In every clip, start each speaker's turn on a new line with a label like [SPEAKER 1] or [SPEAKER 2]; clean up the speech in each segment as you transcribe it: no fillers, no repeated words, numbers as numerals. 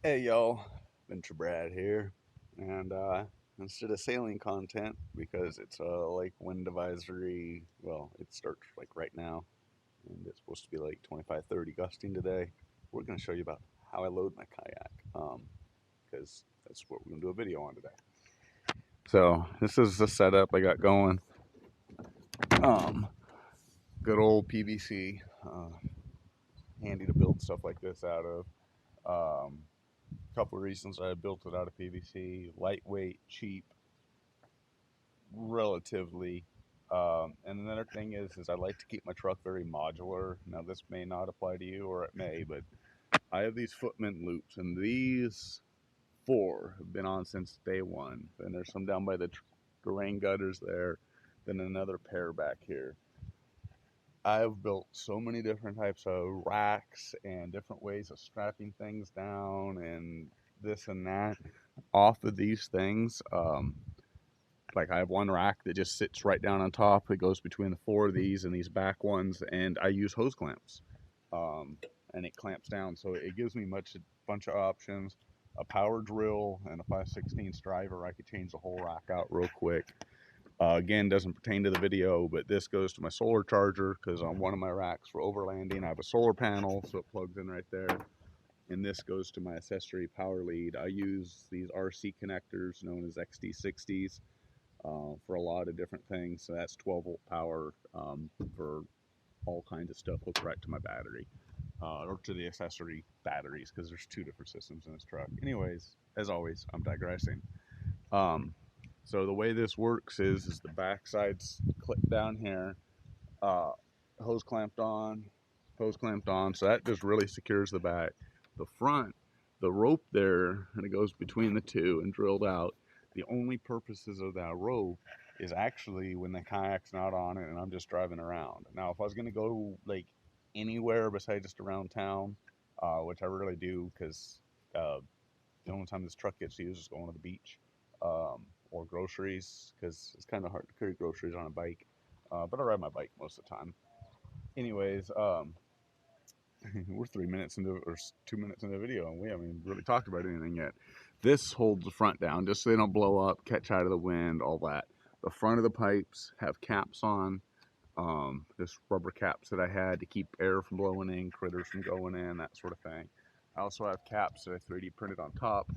[SPEAKER 1] Hey y'all, Venture Brad here, and instead of sailing content, because it's like wind advisory, well, it starts like right now, and it's supposed to be like 25, 30 gusting today. We're going to show you about how I load my kayak, because that's what we're going to do a video on today. So this is the setup I got going. Um, Good old PVC, handy to build stuff like this out of. Couple of reasons I built it out of PVC: lightweight, cheap, relatively. And another thing is I like to keep my truck very modular. Now this may not apply to you, or it may, but I have these footment loops, and these four have been on since day one. And there's some down by the rain gutters there, then another pair back here. I've built so many different types of racks and different ways of strapping things down and this and that off of these things. Like I have one rack that just sits right down on top. It goes between the four of these and these back ones, and I use hose clamps, um, and it clamps down. So it gives me a bunch of options. A power drill and a 5/16 driver. I could change the whole rack out real quick. Again, doesn't pertain to the video, but this goes to my solar charger because on one of my racks for overlanding, I have a solar panel, so it plugs in right there. And this goes to my accessory power lead. I use these RC connectors known as XD60s for a lot of different things. So that's 12-volt power for all kinds of stuff hooked right to my battery or to the accessory batteries because there's two different systems in this truck. Anyways, as always, I'm digressing. Um, so the way this works is the back side's clipped down here, uh, hose clamped on, hose clamped on. So that just really secures the back. The front, the rope there, and it goes between the two and drilled out. The only purposes of that rope is actually when the kayak's not on it and I'm just driving around. Now, if I was going to go like anywhere besides just around town, which I really do because the only time this truck gets used is going to the beach or groceries because it's kind of hard to carry groceries on a bike. But I ride my bike most of the time. Anyways, we're 3 minutes into or 2 minutes into the video and we haven't even really talked about anything yet. This holds the front down just so they don't blow up, catch out of the wind, all that. The front of the pipes have caps on, just rubber caps that I had to keep air from blowing in, critters from going in, that sort of thing. I also have caps that I 3D printed on top.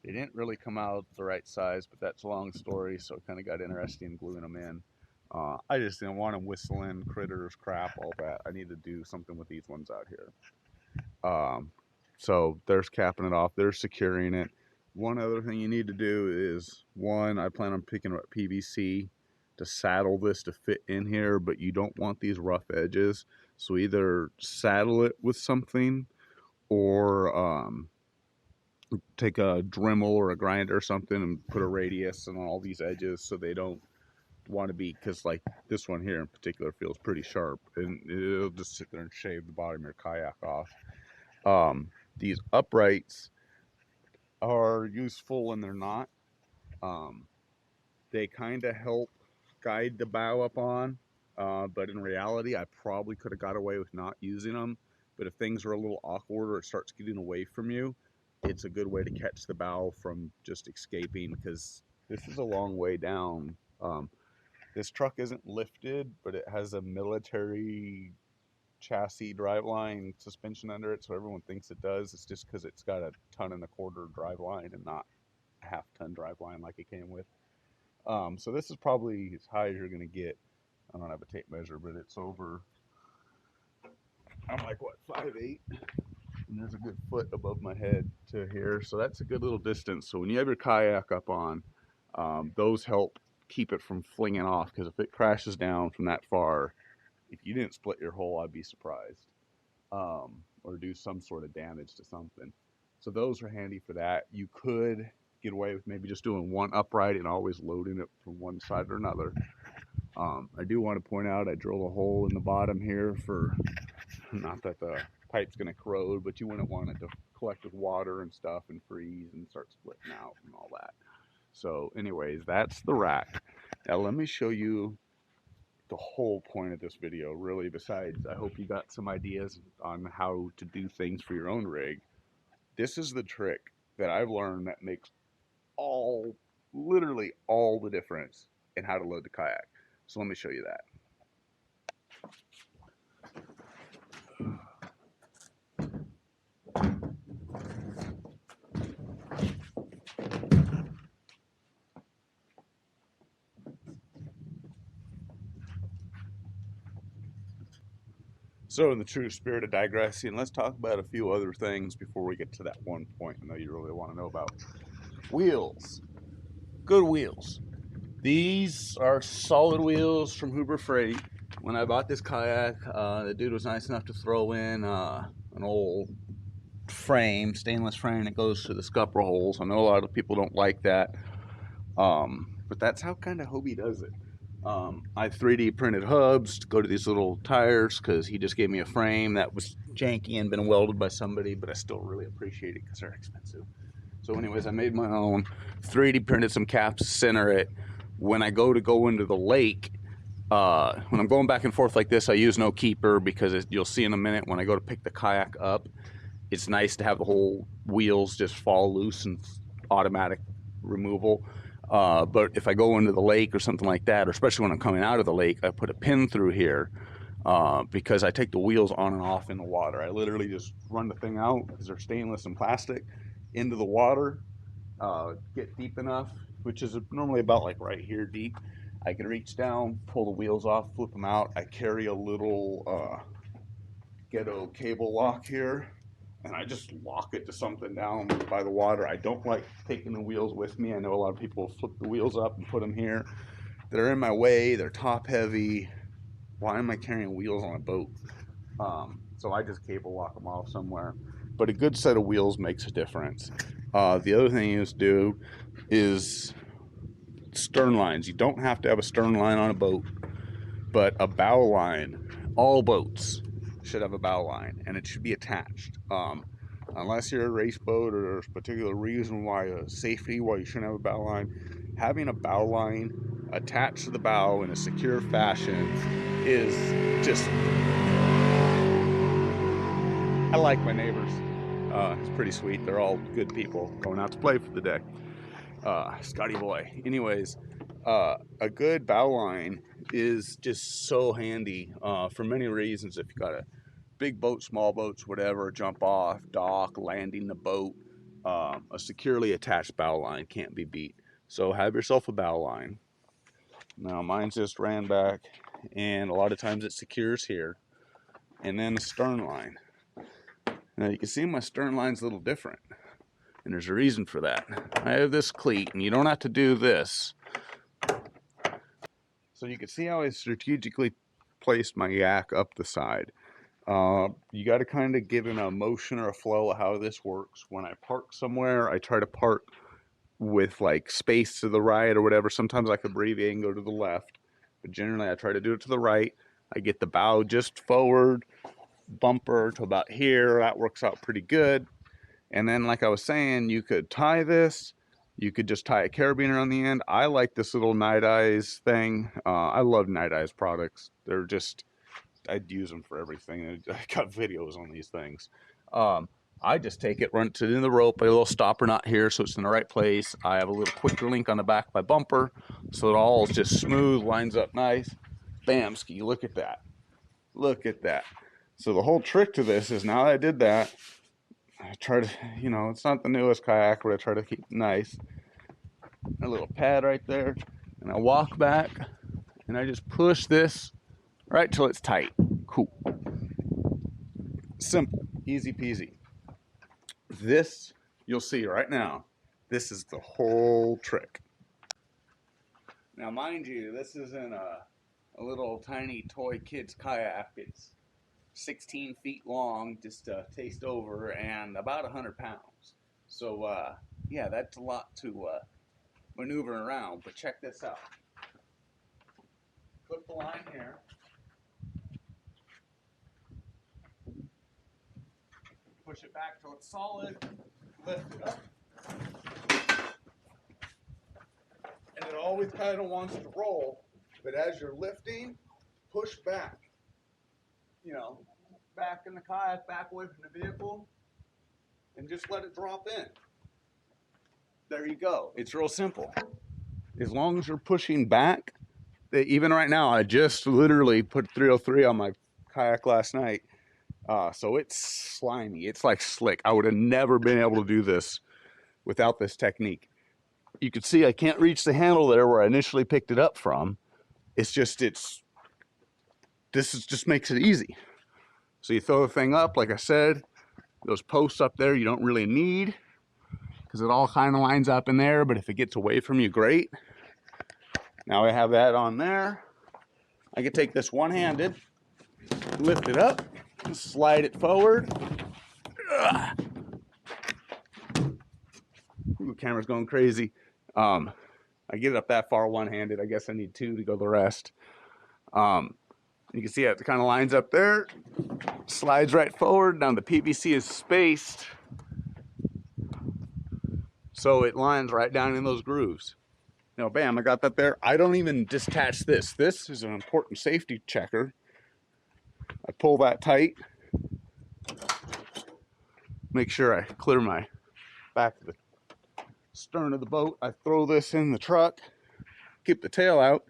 [SPEAKER 1] They didn't really come out the right size, but that's a long story, so it kind of got interesting in gluing them in. I just didn't want them whistling, critters, crap, all that. I need to do something with these ones out here. So there's capping it off. There's securing it. One other thing you need to do is, one, I plan on picking up PVC to saddle this to fit in here, but you don't want these rough edges. So either saddle it with something or take a Dremel or a grinder or something and put a radius on all these edges so they don't want to be, because like this one here in particular feels pretty sharp and it'll just sit there and shave the bottom of your kayak off. These uprights are useful and they're not. Um, they kind of help guide the bow up on, but in reality, I probably could have got away with not using them. But if things are a little awkward or it starts getting away from you, it's a good way to catch the bow from just escaping because this is a long way down. This truck isn't lifted, but it has a military chassis driveline suspension under it, so everyone thinks it does. It's just because it's got a 1.25 ton driveline and not a half-ton driveline like it came with. So this is probably as high as you're gonna get. I don't have a tape measure, but it's over. I'm like what 5'8", and there's a good foot above my head to here, so that's a good little distance. So when you have your kayak up on, those help keep it from flinging off. Because if it crashes down from that far, if you didn't split your hole, I'd be surprised. Or do some sort of damage to something. So those are handy for that. You could get away with maybe just doing one upright and always loading it from one side or another. I do want to point out I drilled a hole in the bottom here for, not that the pipe's going to corrode, but you wouldn't want it to collect with water and stuff and freeze and start splitting out and all that. So anyways, that's the rack. Now let me show you the whole point of this video, really. Besides, I hope you got some ideas on how to do things for your own rig. This is the trick that I've learned that makes literally all the difference in how to load the kayak. So let me show you that. So in the true spirit of digressing, let's talk about a few other things before we get to that one point I know you really want to know about. Wheels. Good wheels. These are solid wheels from Hoover Freight. When I bought this kayak, the dude was nice enough to throw in an old frame, stainless frame that goes to the scupper holes. I know a lot of people don't like that, but that's how kind of Hobie does it. I 3D printed hubs to go to these little tires because he just gave me a frame that was janky and been welded by somebody, but I still really appreciate it because they're expensive. So anyways, I made my own, 3D printed some caps to center it. When I go into the lake, when I'm going back and forth like this, I use no keeper because you'll see in a minute when I go to pick the kayak up, it's nice to have the whole wheels just fall loose and automatic removal. But if I go into the lake or something like that, or especially when I'm coming out of the lake, I put a pin through here because I take the wheels on and off in the water. I literally just run the thing out because they're stainless and plastic into the water, get deep enough, which is normally about like right here deep. I can reach down, pull the wheels off, flip them out. I carry a little ghetto cable lock here, and I just lock it to something down by the water. I don't like taking the wheels with me. I know a lot of people flip the wheels up and put them here. They're in my way. They're top heavy. Why am I carrying wheels on a boat? So I just cable lock them off somewhere. But a good set of wheels makes a difference. The other thing you do is stern lines. You don't have to have a stern line on a boat, but a bow line. All boats should have a bow line, and it should be attached. Unless you're a race boat or there's a particular reason why you shouldn't have a bow line, having a bow line attached to the bow in a secure fashion is just. I like my neighbors. It's pretty sweet. They're all good people going out to play for the day. Scotty boy. Anyways, a good bow line is just so handy for many reasons. If you got a big boat, small boats, whatever, jump off, dock, landing the boat, a securely attached bow line can't be beat. So have yourself a bow line. Now mine's just ran back, and a lot of times it secures here, and then a stern line. Now you can see my stern line's a little different, and there's a reason for that. I have this cleat, and you don't have to do this. So you can see how I strategically placed my yak up the side. You got to kind of get in a motion or a flow of how this works. When I park somewhere, I try to park with like space to the right or whatever. Sometimes I could abbreviate and go to the left, but generally I try to do it to the right. I get the bow just forward, bumper to about here. That works out pretty good. And then, like I was saying, you could tie this. You could just tie a carabiner on the end. I like this little Night Eyes thing. I love Night Eyes products. They're just, I'd use them for everything. I got videos on these things. I just take it, run it to the rope, a little stopper knot here so it's in the right place. I have a little quick link on the back of my bumper so it all is just smooth, lines up nice. Bam, ski, look at that. Look at that. So the whole trick to this is now that I did that, I try to, it's not the newest kayak, but I try to keep it nice. A little pad right there, and I walk back, and I just push this right till it's tight. Cool. Simple, easy peasy. This, you'll see right now, this is the whole trick. Now, mind you, this isn't a little tiny toy kid's kayak. It's 16 feet long, just to taste over, and about 100 pounds. So, yeah, that's a lot to maneuver around, but check this out. Clip the line here. Push it back till it's solid, lift it up. And it always kind of wants to roll, but as you're lifting, push back. Back in the kayak, back away from the vehicle. and just let it drop in. There you go. It's real simple. As long as you're pushing back, even right now, I just literally put 303 on my kayak last night. So it's slimy. It's like slick. I would have never been able to do this without this technique. You can see I can't reach the handle there where I initially picked it up from. It's just, just makes it easy. So you throw the thing up, like I said, those posts up there you don't really need because it all kind of lines up in there, but if it gets away from you, great. Now I have that on there. I can take this one-handed, lift it up, slide it forward. Ooh, the camera's going crazy. I get it up that far one-handed. I guess I need two to go the rest. You can see it kind of lines up there, slides right forward. Now the PVC is spaced, so it lines right down in those grooves. Now, bam, I got that there. I don't even detach this. This is an important safety checker. I pull that tight. Make sure I clear my back of the stern of the boat. I throw this in the truck, keep the tail out.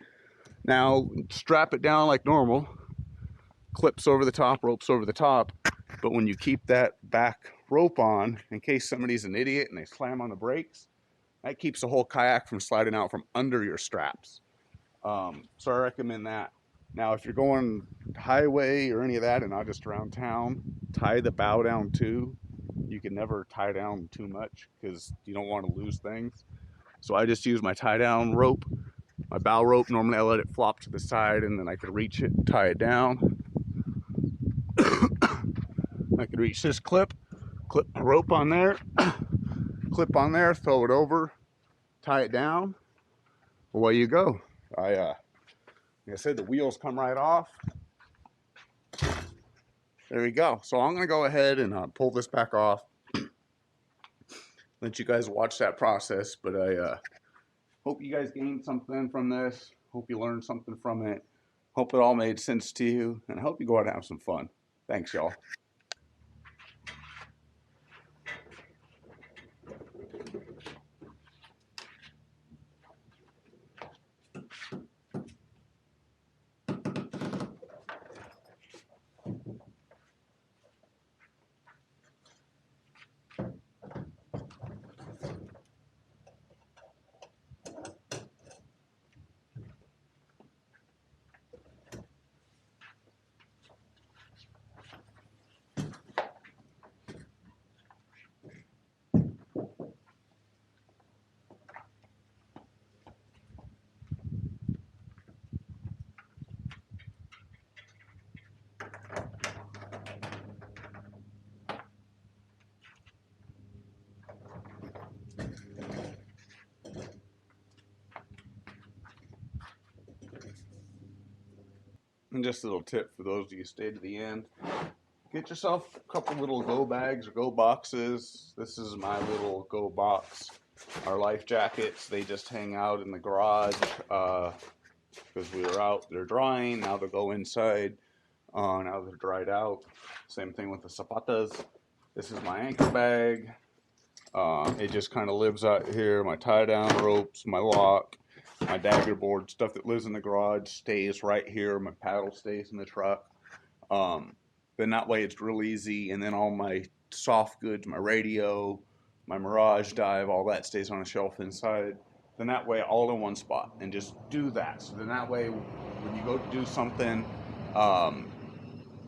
[SPEAKER 1] Now, strap it down like normal. Clips over the top, ropes over the top. But when you keep that back rope on, in case somebody's an idiot and they slam on the brakes, that keeps the whole kayak from sliding out from under your straps. So I recommend that. Now, if you're going highway or any of that and not just around town, tie the bow down too. You can never tie down too much because you don't want to lose things. So I just use my tie down rope, my bow rope. Normally I let it flop to the side and then I could reach it and tie it down. I could reach this clip my rope on there, clip on there, throw it over, tie it down. Away you go. Like I said, the wheels come right off. There we go. So I'm gonna go ahead and pull this back off. Let you guys watch that process, but I hope you guys gained something from this. Hope you learned something from it. Hope it all made sense to you, and I hope you go out and have some fun. Thanks, y'all. And just a little tip for those of you who stay to the end. Get yourself a couple little go bags or go boxes. This is my little go box. Our life jackets, they just hang out in the garage because we were out there drying. Now they'll go inside. Now they're dried out. Same thing with the zapatas. This is my anchor bag. It just kind of lives out here. My tie down ropes, my lock, my dagger board, stuff that lives in the garage stays right here. My paddle stays in the truck. Then that way it's real easy. And then all my soft goods, my radio, my Mirage dive, all that stays on a shelf inside. Then that way all in one spot, and just do that. So then that way when you go to do something,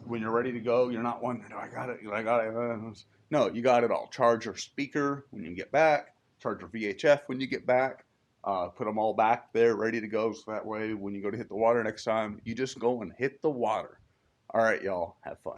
[SPEAKER 1] when you're ready to go, you're not wondering, I got it, I got it. No, you got it all. Charge your speaker when you get back, charge your VHF when you get back, put them all back there ready to go. So that way when you go to hit the water next time, you just go and hit the water. All right, y'all, have fun.